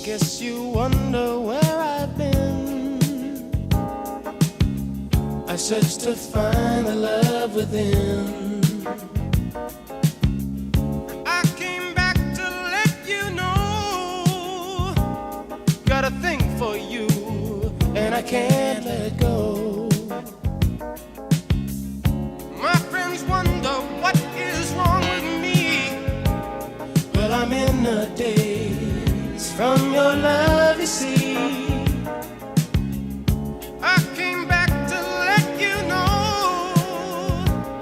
Guess you wonder where I've been. I searched to find the love within. I came back to let you know, got a thing for you, and I can't let go. My friends wonder what is wrong with me. Well, I'm in a daze.